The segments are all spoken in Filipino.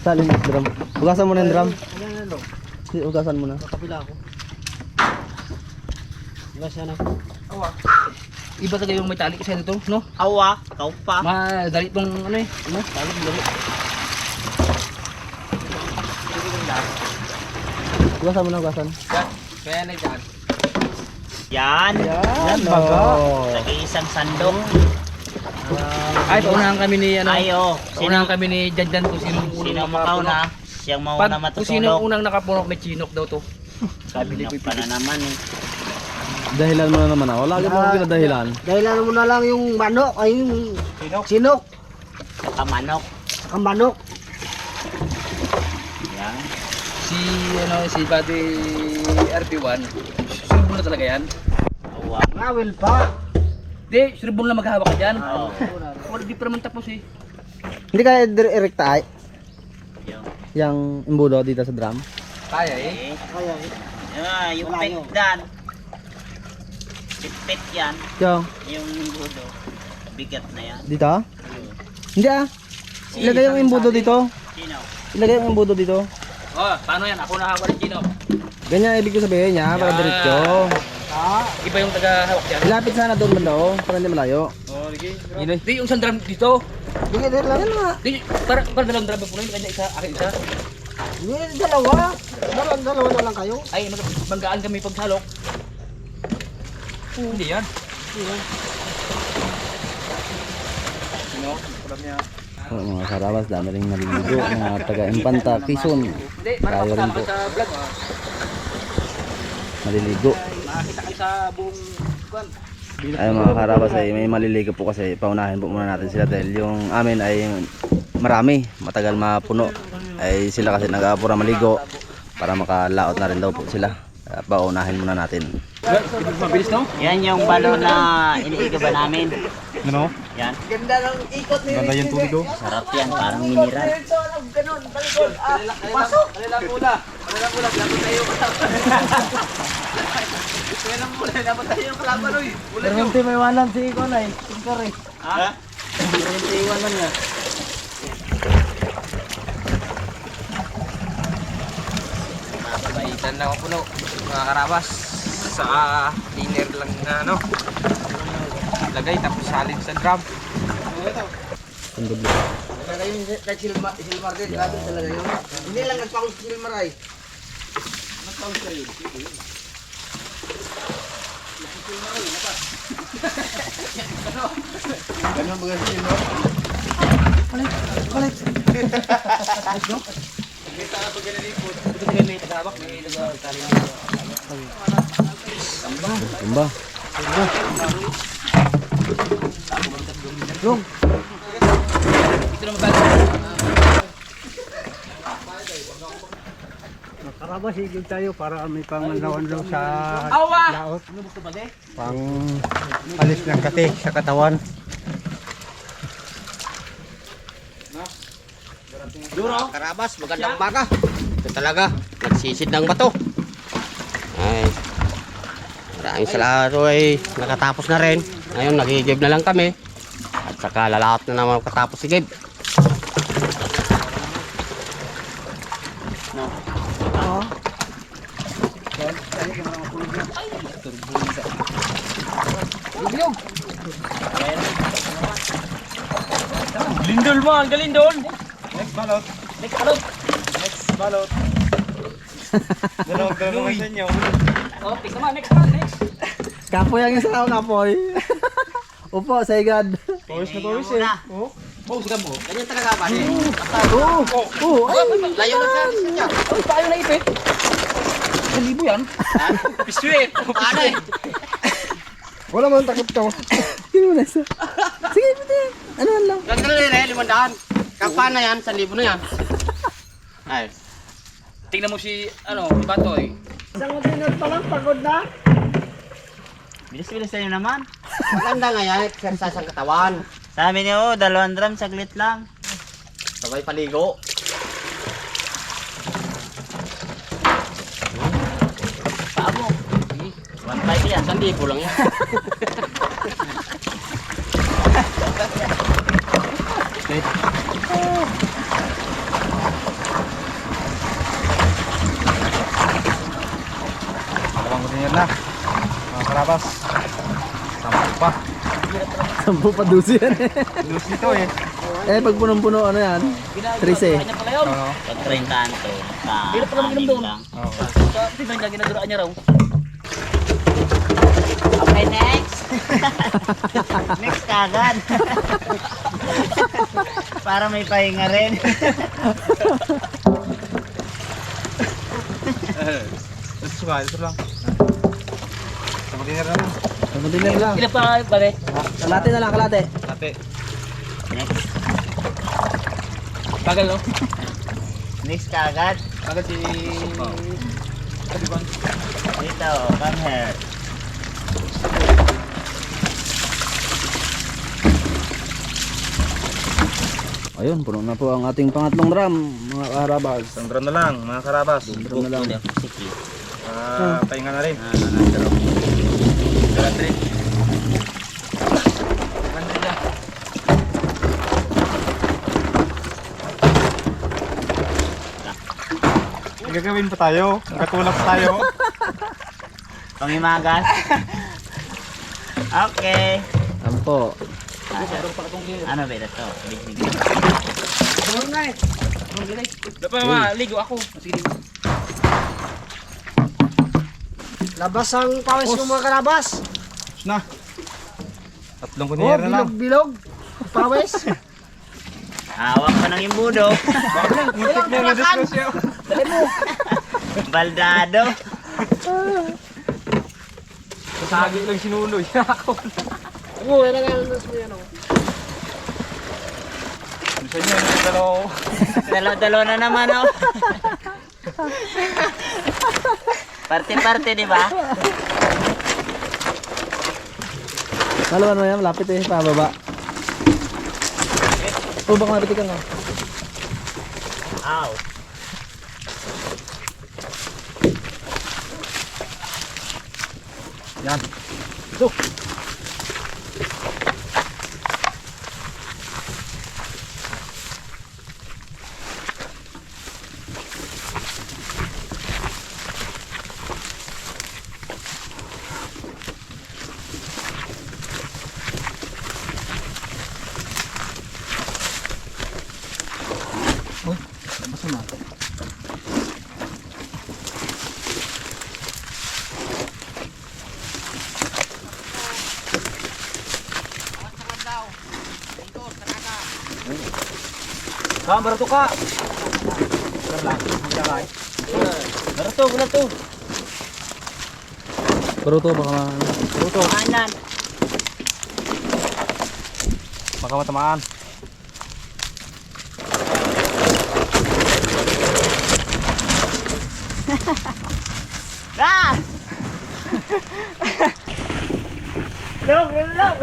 Salin yung drum. Hugasan mo na yung drum. Hugasan mo na. Kapila ako. Hugasan na. Awa. Iba talaga yung may tali kasi nito, no? Awa, ikaw pa. Madali tong ano eh. Ano? Tali, madali. Hugasan mo na, hugasan. Yan. Kaya na dyan. Yan. Yan, Nag-iisang sandok. Ay, paunahan kami ni ano. Ayo. Paunahan kami ni Janjan kung sino Sino unang makaw makapunok. na? Siyang Pag mauna kung sino matutulog. unang nakapunok may chinok daw to. Kabinok pa na naman eh. Dahilan mo na naman ako. Lagi mo akong pinadahilan. Dahilan mo na lang yung manok, ay yung sinok, Saka manok. saka manok. Yan. Si ano si Buddy RB1. Surbol na talaga yan. Awa. Ngawil pa. Di, surbol na maghahawak ka dyan. Oo. Wala di pa naman tapos eh. Hindi kaya erekta ay Yung. yung imbudo dito sa drum. Kaya eh. Eh. Kaya, Yung Wala pit yun. dan. Pit yan. Yung Yung budo. Bigat na yan. dito? Hindi ah. Ilagay yung imbudo dito. Sino? Ilagay yung imbudo dito. Oh, paano yan? Ako na hawak ng chinok. Ganyan ibig ko sabihin niya para Yan. diretso. Iba yung taga-hawak dyan. Ilapit sana doon banda oh, para hindi malayo. Oh, sige. Di, yung isang drum dito. Hindi lang. Di, para dalawang drum po na yun. Kanya isa, akin isa. Hindi dalawa. Dalawa na lang kayo. Ay, banggaan kami pagsalok. Hindi yan. Sino? Alam niya. Oh, mga karabas, dami rin naliligo. Mga taga-Impanta, Quezon. Hindi, para Tayo rin makasama po. ka sa vlog. Maliligo. Makakita kayo sa buong kwan. Ay mga karabas ay may maliligo po kasi paunahin po muna natin sila dahil yung amin ay marami, matagal mapuno. Ay sila kasi nag-aapura maligo para makalaot na rin daw po sila. Kaya paunahin muna natin. Mabilis no? Yan yung balon na iniigaban namin. Ano? Yan. Ganda ng ikot ni Ganda yung tubig oh. Sarap yan. Parang mineral. Ganun, talikod. Pasok. Kanilang mula. Kanilang mula. Dapat tayo kalaban. Kanilang mula. Dapat tayo kalaban oy. Pero hindi may wanan si Ikon ay. Tingkar eh. Ha? Pero hindi wanan niya. Maitan lang ako puno. Mga karabas. Sa dinner lang na ano. Lagay tapos salin sa drum. Sundog Talaga yung Silmar din. Grabe talaga yun. Hindi lang nagpaus Silmar ay. Nagpaus kayo. Ganun ba kasi no? Balik. Kita na pag ganilipot. Ito nga may tagabak. May nagkakaling. Tumba. Yung. Ito na mabago. Karabas, higil tayo para may panganlawan-law sa Awa! laot. Ano gusto ba de? Pang alis ng kati sa katawan. Karabas, magandang umaga. Ito talaga, nagsisid ng bato. Ay, maraming salamat ay nakatapos na rin. Ngayon, nagigib na lang kami. At saka lalaot na naman katapos si Gib. Lindol mo, ang galindol. Next balot. Next balot. Next balot. Dalawang sa inyo. Oh, tignan naman, next man, next. Kapoy ang isa ako kapoy. Upo, say God. Pawis na pawis eh. Oh. Oh, sige mo. Ganyan talaga ba? Oh. Oh. Ay. Layo na siya. Ay, tayo na ipit. 1,000 yan. Piswit. Ano eh? Wala man takip to. Sino na isa? Sige, pwede. Ano man lang. Ganda rin eh, 500. Kapa na yan, 1,000 na yan. Ay. Tingnan mo si, ano, si Batoy. Isang minute pa lang, pagod na. Bilis-bilis tayo naman. Maganda nga yan, exercise ang katawan. Sabi niyo, 2 drum, saglit lang. Sabay paligo. Paa mo. 1.5 yan, 1,000 lang yan. Dalawang container na. Mga karabas. Sampu pa. 10 pa dusi yan eh. Lose nito eh. Eh pag punong-puno ano yan? 13. Oo. Pag 30 to, hindi pa naman doon. Oo. Kasi nang ginaduraan niya raw. Okay, next. Next kagad. Para may pahinga rin. Ito suka, ito lang. Sa container na lang. Container lang. Ilan pa pare? Kalate na lang, kalate. Ate. Next. Tagal no? Next kagad. Tagal si... Dito, come here. Ayun, puno na po ang ating pangatlong drum, mga karabas. Isang drum na lang, mga karabas. Drum na lang. Sige. Pahinga na rin. May gagawin pa tayo. Magkatulak pa tayo. Pangimagas. Okay. Ano po? Ano ba ito? Big. Dapat maligo ako. Labas ang pawis ng mga karabas. Na. Tatlong container na lang. bilog. Pawis. Hawak pa ng imbudo. Muntik na na-discuss yun. Baldado. Sasagin lang sinuloy. Ako. Oo, yan ang alas mo yan. Bisa nyo, yung dalaw. Dalaw-dalaw na naman oh. Parte-parte, di ba? Malaman mo yan, malapit eh, pababa. Oh, baka mapitikan ka. Ow. Yan. Barato ka. Barato, barato. Pero to, baka Kanan. Baka matamaan. Ah! Log, log.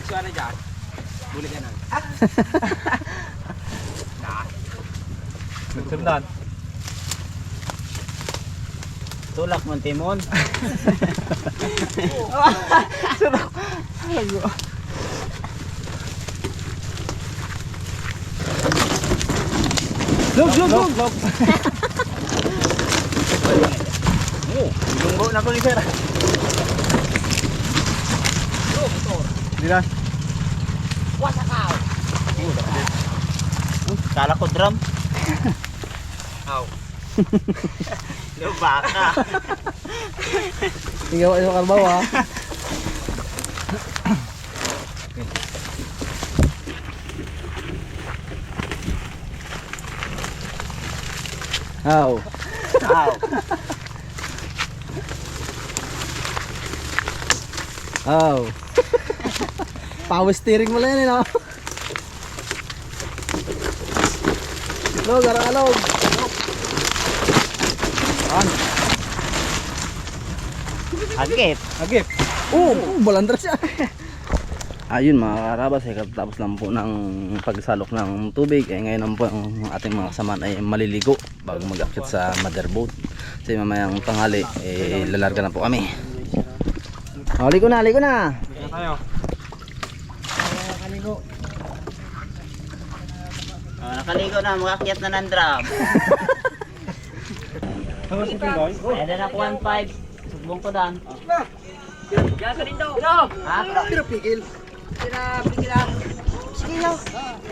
Suara dyan. Buli ka na. Sundan. Tulak mo, Timon. Log. Lunggo na ko ni sir. Hindi na. Kala ko drum. Aw. Yo baka. ikaw ay karbaw ha. How? Ow. How? Power steering mo lang yan, no? Log, alog. Agip. Agip. Balandra siya. Ayun mga karabas, tapos lang po ng pagsalok ng tubig. Ngayon naman po ang ating mga kasamaan ay maliligo bago mag-akit sa motherboat. Kasi mamayang tanghali, lalarga na po kami. Oh, liko na, liko na. Kaya tayo. Nakaligo na, makakyat na ng drum. Pwede na 1.5. Sugbong ko dan. Diyan ka rin daw. Ha? Pero pigil. Pinapigil lang. Sige nyo.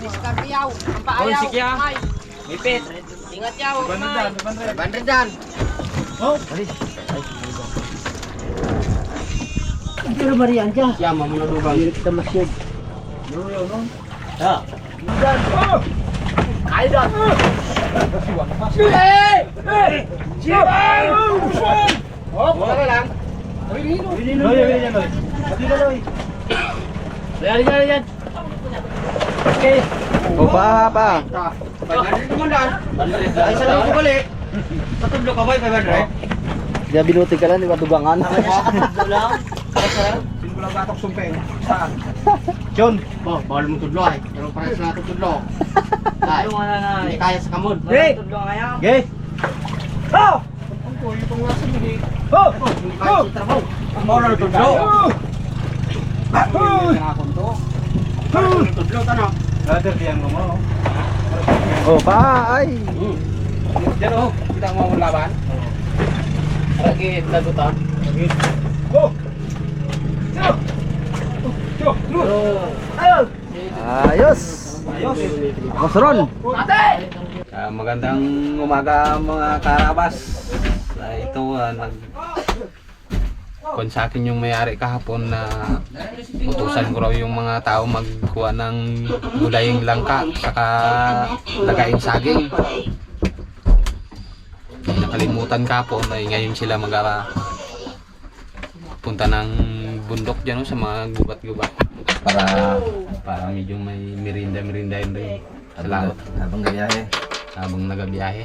Iskar yaw. Ang paayaw. Oh, sige ah. Mipit. Ingat yaw. 500 dan. Pero Marian dyan. Siya, mamuna dugang. Kita masyad. Ha? Wala lang. O, pa. 500 naman dan. Ay, sa lang ko balik. Sa tudlo ka ba, 500? Di binuti ka lang, di ba dugangan? Sino lang gatok sumpeng? Saan? John, bawal mo tudlo ay. Pero pares na ito tudlo. Ay, hindi kaya sa kamod. Okay. Oh! Ang kuya itong nasa hindi. Oh! Hindi kaya sa trabaho. Ang mawala na tudlo. Tudlo, tanong. Brother, diyan mo mo. O, pa, ay. Diyan oh, kita mo ang laban. Lagi, lagutan. Oh! Ayos. Masron. Magandang umaga mga karabas. Ito kon sa akin yung may-ari kahapon na utusan ko raw yung mga tao magkuha ng gulaying langka saka lagaing saging. Nakalimutan kahapon ay ngayon sila punta ng bundok dyan sa mga gubat-gubat para medyo may merinda rin sa laot Habang gayahe. habang nagabiyahe.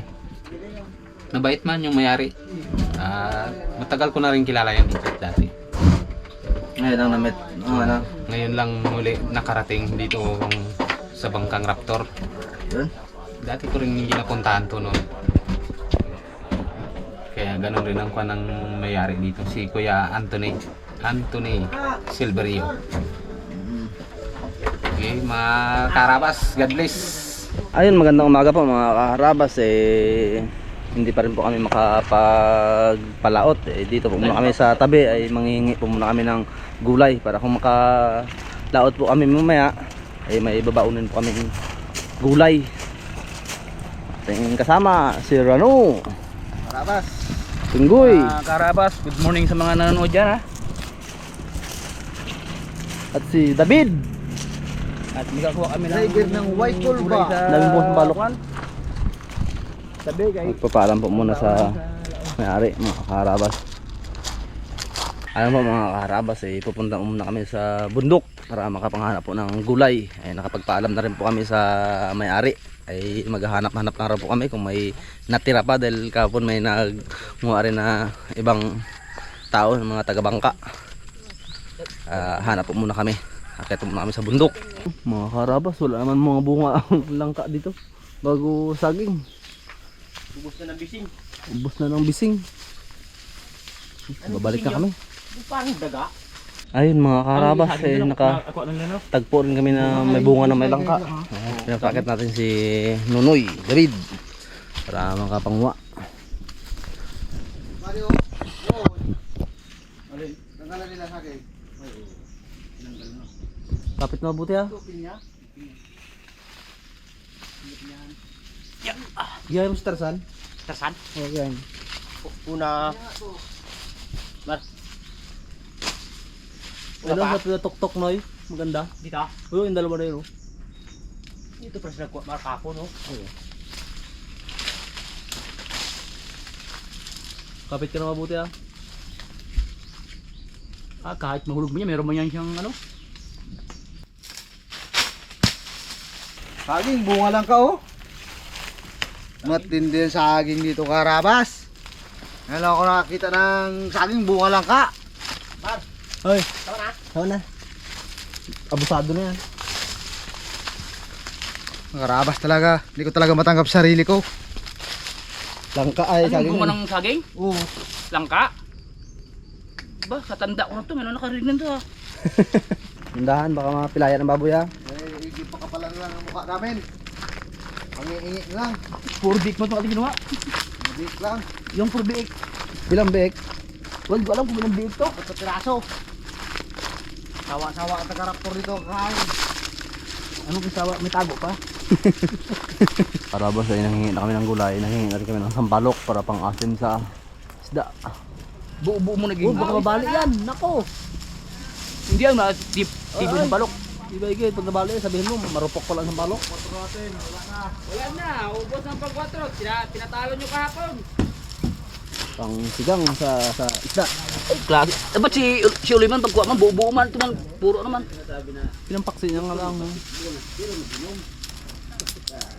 Mabait man yung may-ari. Matagal ko na rin kilala yan dati. Ngayon ang namit. Ano? Ngayon lang muli nakarating dito sa Bangkang Raptor. Yun. Dati ko rin ginapuntahan to noon. Kaya ganun rin ang ng may-ari dito, si Kuya Anthony Silverio. Okay, mga karabas, God bless. Ayun, magandang umaga po mga karabas. Hindi pa rin po kami makapagpalaot. Dito po muna kami sa tabi ay manghihingi po muna kami ng gulay para kung makalaot po kami mamaya ay may babaunin po kami gulay. Ating kasama si Rano, Karabas. Tinggoy, Karabas, good morning sa mga nanonood dyan ha. at si David. At magkakuha kami ng Driver ng white ball ba? Dami po sa balok. Sabi guys. Magpapaalam po muna sa may-ari mga karabas. Alam po mga karabas, pupunta muna kami sa bundok para makapanghanap po ng gulay. Nakapagpaalam na rin po kami sa may-ari. Ay maghahanap-hanap na rin po kami kung may natira pa dahil kahapon may nagmuha rin na ibang tao, mga taga-bangka. Hanap po muna kami. Akit po muna kami sa bundok. Mga karabas, wala naman mga bunga ang langka dito bago saging. Ubus na ng bising. Ubus na ng bising. Babalik na kami. Parang daga. Ayun mga karabas, nakatagpo rin kami na may bunga na may langka. Pinapakit natin si Nunoy, David, para makapangwa. Mario. Nanggalan nila sa akin. Kapit na mabuti ha. Gaya mo si Tarzan. Tarzan? Oo, yan. Una. Mar. Ano sa tuk-tuk Noy? Maganda. Dito. Oo, yung dalawa na yun. Ito press nagkuha markapo no. Kapit ka na mabuti ha. Kahit mahulog mo niya, meron mo yan siyang ano. Saging, bunga lang ka oh. Matindi ang saging dito karabas. Ngayon ako nakakita ng saging, bunga lang ka. Hoy, tama na. Abusado na yan. Karabas talaga. Hindi ko talaga matanggap sarili ko. Langka ay Ano saging. bunga ng saging? Oo. Langka? Ba, sa tanda ko na to, meron nakarinig na to ha. Tindahan, baka mapilaya ng baboy ha. Hindi pa kapalan lang ang mukha namin. Pangiingi lang. Puro big mo ito kasi ginawa. Hindi lang. Yung puro big. Bilang bek? Huwag ko alam kung ilang big to. 4 piraso. Sawa-sawa ang taga-raptor dito. Kain. Anong kasawa? May tago pa? Karabas ay nanghingi na kami ng gulay, nanghingi na rin kami ng sampalok para pang asim sa isda. Buo-buo mo naging. Baka mabali yan, nako! Hindi yan, tibo ng balok. Iba higit, pag nabali, sabihin mo, marupok pa lang ng balok. Wala na, ubos ng pag-4. Tinatalo nyo kahapon. Pang sigang sa isda. Ay, klase. Eh, ba't si Uliman pagkuha man, buo-buo man. Ito man, puro naman. Pinampaksi niya nga lang.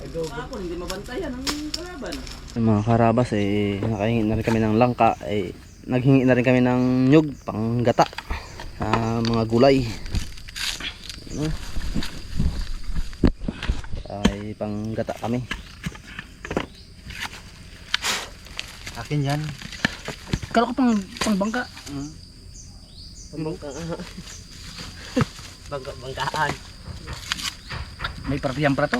Kahapon, hindi mabantayan ang kalaban. Yung mga karabas eh, nakahingi na rin kami ng langka, eh, naghingi na rin kami ng nyug, pang gata, mga gulay. Ano? Ay, pang gata kami. Akin yan. Kala ko pang bangka. Bangkaan. May partiyan para to.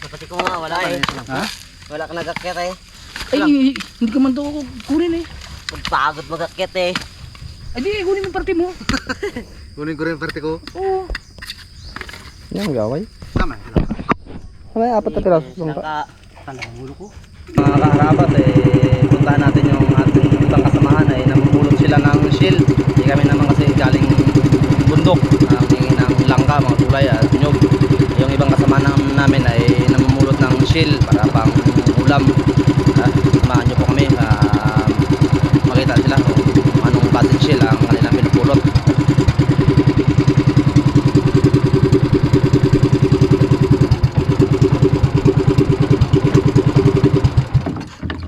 Kapatid ko nga, wala eh. Ha? Wala ka nagakit eh. Ay, hindi ko man to kunin eh. Pagpagod magakit eh. Ay, di, kunin mo yung party mo. Kunin ko rin parte ko. Oo. Yan, gaway. Tama. May 4 na piraso langka. Nakamulo ko. Mga karabas eh, puntahan natin yung ating ibang kasamahan ay namumulot sila ng shield. Hindi kami naman kasi galing bundok, hingi ng langka, mga tulay at nyog. Yung ibang kasamahan namin ay namumulot ng shield para pang ulam. Samahan nyo po kami, makita sila kung anong klaseng shield ang kanilang pinupulot.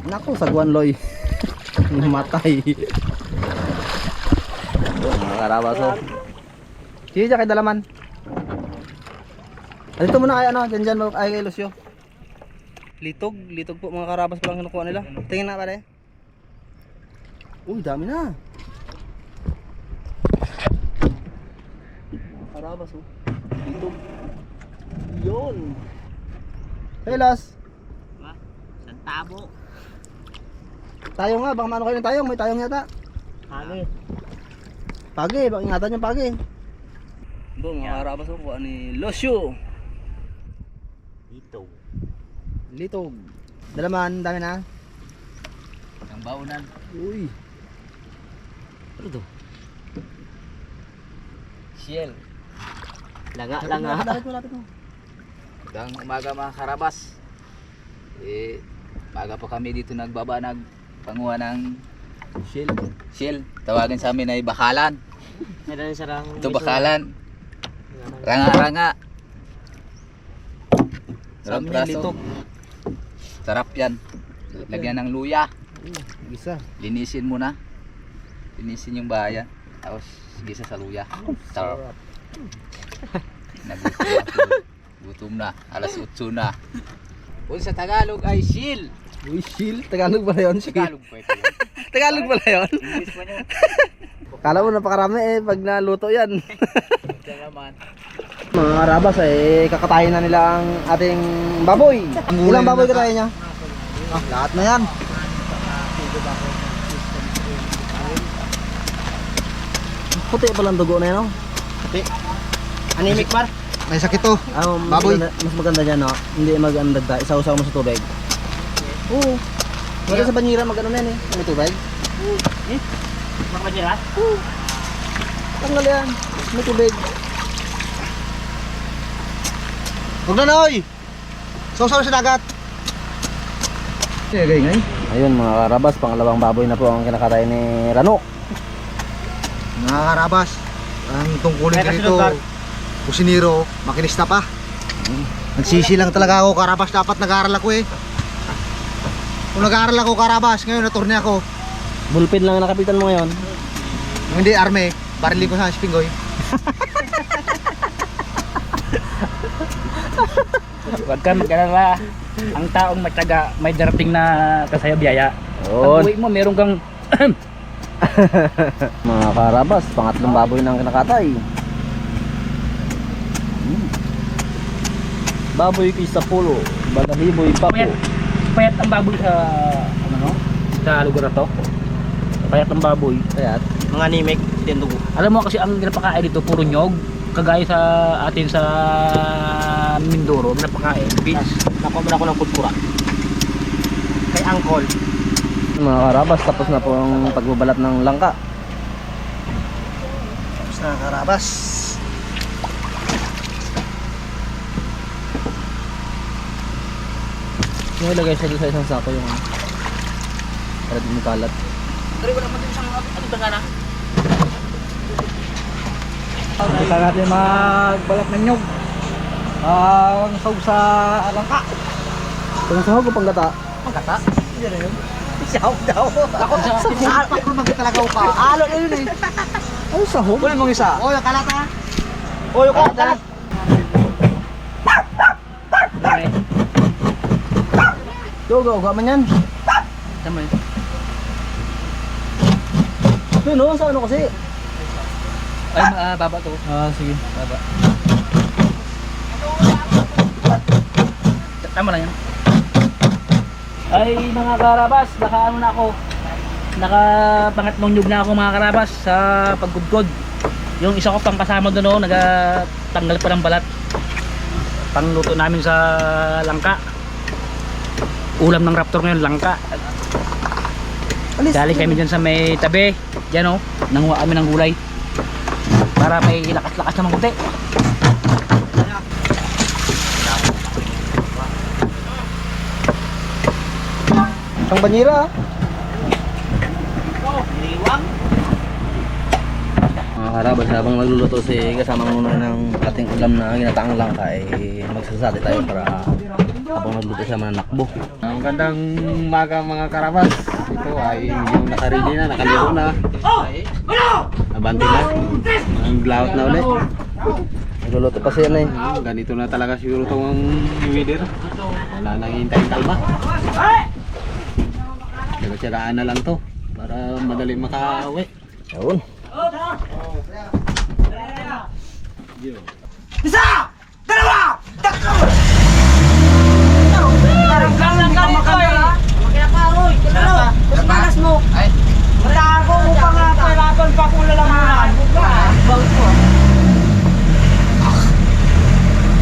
Naku, sagwan loy. Namatay. Mga karabas oh. Sige dyan kay Dalaman. Dito muna kay ano, dyan ay kay Lucio. Litog po mga karabas pa lang kinukuha nila. Tingin na pare. Uy, dami na. Karabas oh. Litog. Yun. Hey Las. San tabo. Tayo nga, baka maano kayo ng tayong, may tayong yata. Hangin. Pagi, baka ingatan yung pagi. Doon, mga karabas ko, kuha ni Lucio. Dito. Litog. Dalaman, dami na. Ang baunan. Uy. Ano to? Shell. Langa. Lapit mo. Magandang umaga mga karabas. Eh, maga pa kami dito nagbaba panguha ng shell. Tawagin sa amin ay bakalan. Meron sarang. Ito bakalan. Ranga. Sarap praso. Sarap yan. Lagyan ng luya. Isa. Linisin mo na. Linisin yung bayan. Tapos gisa sa luya. Sarap. Nagutom ako. Gutom na. Alas 8 na. Kung sa Tagalog ay shell. Uy, shield. Tagalog pala yun. Tagalog pa ito. Tagalog pala yun. English pa niya. Kala mo napakarami eh, pag naluto yan. Ito naman. Mga karabas eh, kakatayin na nila ang ating baboy. Ilang baboy katayin niya? Lahat na yan. Puti palang dugo na yan, no? Anemic par. May sakit to. Baboy. Mas maganda dyan, no? Hindi mag-andagda. Isaw-saw mo sa tubig. Oo. Wala sa banyera mag-ano na yan eh. May tubig. Magpajiras. Tanggal yan. May tubig. Huwag na Noy. Sausaw sa dagat. Ngay. Ayun mga karabas, pangalawang baboy na po ang kinakatay ni Rano. Mga karabas. Ang tungkulin ka nito. Kusinero, makinista pa. Nagsisi lang talaga ako, karabas dapat nag-aaral ako eh. Kung nag-aaral ako karabas, ngayon naturne ako. Bulpin lang ang nakapitan mo ngayon. Kung hindi arme, barilin ko sa spingoy. Huwag ka mag-alala. Ang taong matyaga may darating na kasaya biyaya. Pag Yun. uwi mo, meron kang Mga karabas, pangatlong baboy ng kinakatay. Baboy kisa pulo, balahiboy papo. Payat ang baboy sa ano, sa lugar na to. Payat ang baboy. Kaya Mga nimek, din dugo. Alam mo kasi ang ginapakain dito puro nyog. Kagaya sa atin sa Mindoro, ginapakain beans. Nakuha ako ng kultura. Kay Angkol. mga karabas, tapos na po ang pagbabalat ng langka. Tapos na karabas. Yung ilagay siya doon sa isang sako yung ano, para di mo kalat. Pero wala mo din sa ano ba na? Kita natin magbalat ng nyog. Ang sahog sa langka. Kung sahog o panggata? Pagkata? Hindi na yun. Sahog daw. Ako naman talaga upa. Alo na yun eh. Ano sahog? Kunin mong isa. O, yung kalat ha. O, yung kalat. Go, gaman yan. Tama yun. Yun o, sa ano kasi? Ay, baba to. Sige, baba. Tama lang yan. Ay, mga karabas, naka ano na ako. Naka pangatlong nyug na ako mga karabas sa pagkudkod. Yung isa ko pang kasama doon, nagatanggal pa ng balat. Pangluto namin sa langka. Ulam ng raptor ngayon, langka. Galing kami dyan sa may tabi. Diyan o, nanguha kami ng gulay. Para may lakas-lakas naman kunti. Isang banyera. Mga karabas, habang nagluluto si kasamang nuno ng ating ulam na ginataang langka, ay magsasati tayo para habang nagluto siya mananakbo. Ang gandang umaga mga karabas. Ito ay yung nakarili na, nakaliro na. Nabanti na. Ang laot na ulit. Nagluluto pa siya na eh. Ganito na talaga siguro itong weather. Wala nang hintayin kalma. Tsagaan na lang to para madali makauwi. Yun.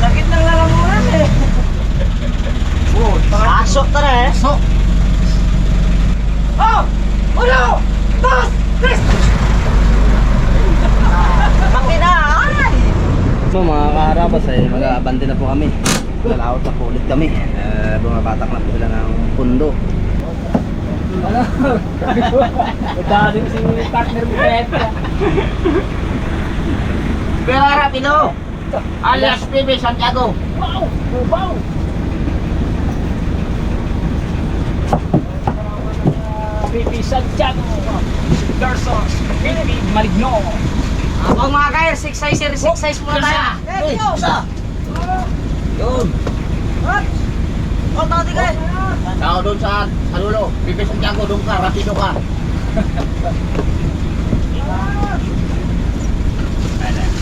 Sakit ng lalamunan eh. Aso tara eh. Oh! Uno! Dos! Tres! Makinaan! So mga karabas ay mag-aabante na po kami. Lalaot na po ulit kami. Bumabatak na po sila ng pundo. Daling si partner mo Petra. Pero rapido! Alias TV Santiago. Wow! Wow! Pipi Santiago, Garson, Pipi Maligno. Ako mga kaya, 6'6" muna tayo. Yun. Tao doon sa Salulo. Pipi Santiago, doon ka. Rapido ka.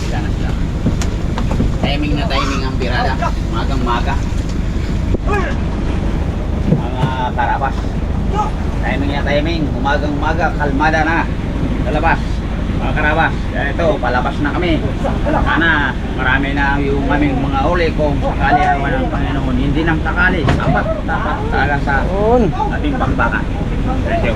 Sila na sila. Timing na timing ang birada. Magang-maga. Mga karabas. Timing na timing. Umagang-maga. Kalmada na. Lalabas. Mga karabas. Yan ito. Palabas na kami. Sana marami na yung aming mga uli kung sakali awan ng Panginoon. Hindi nang takali. Tapat talaga sa ating pagbaka. Thank you.